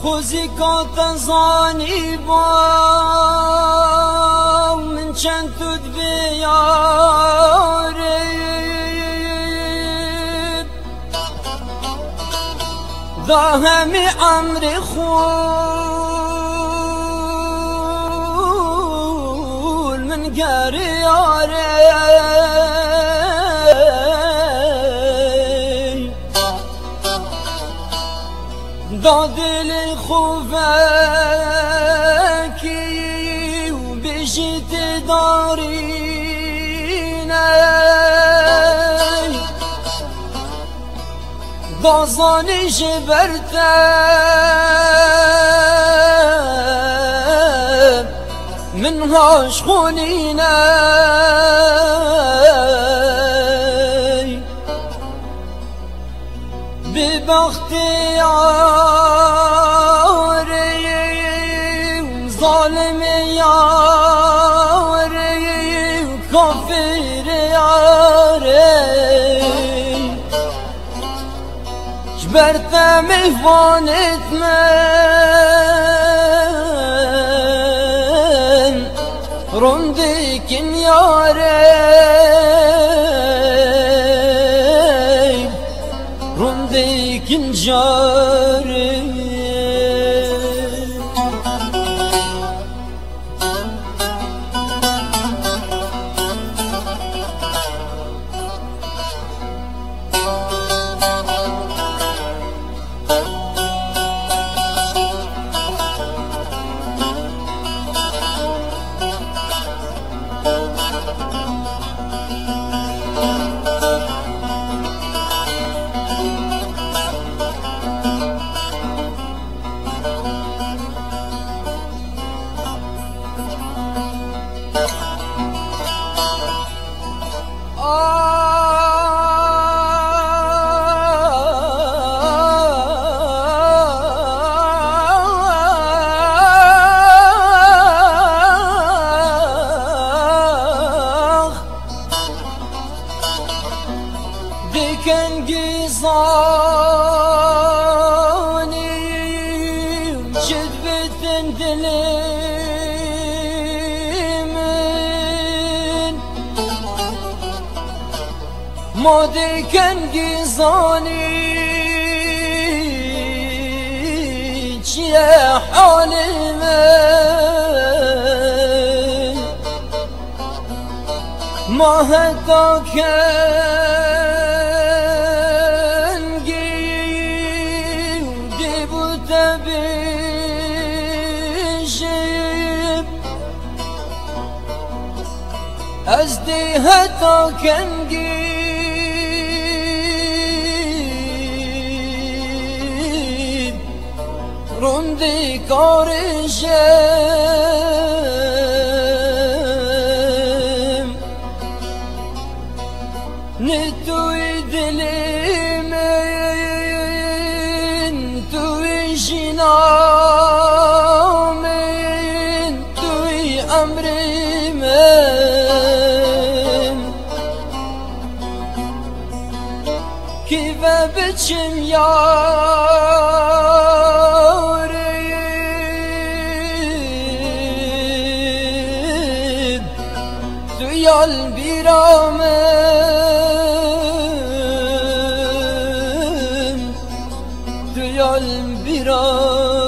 خوزی کات زانی با من چند تود بیاره دا همی عمر خول من گریاره دا دل خوبکی و بجیت دارینه دا زانی جبرتم من هاش خونینه ببختی ظالم یاری کافر یاری جبرتم ایوانت من رندکن یاری رندکن جاری دکنگی زانی جدبتن دلمن ما دکنگی زانی چیه حال من ما حتی از دی حتی کنگی روندی کارشم نتوی دلی من توی جنا من توی امری من کی و بچم یاریم توی البیرامم توی البیرام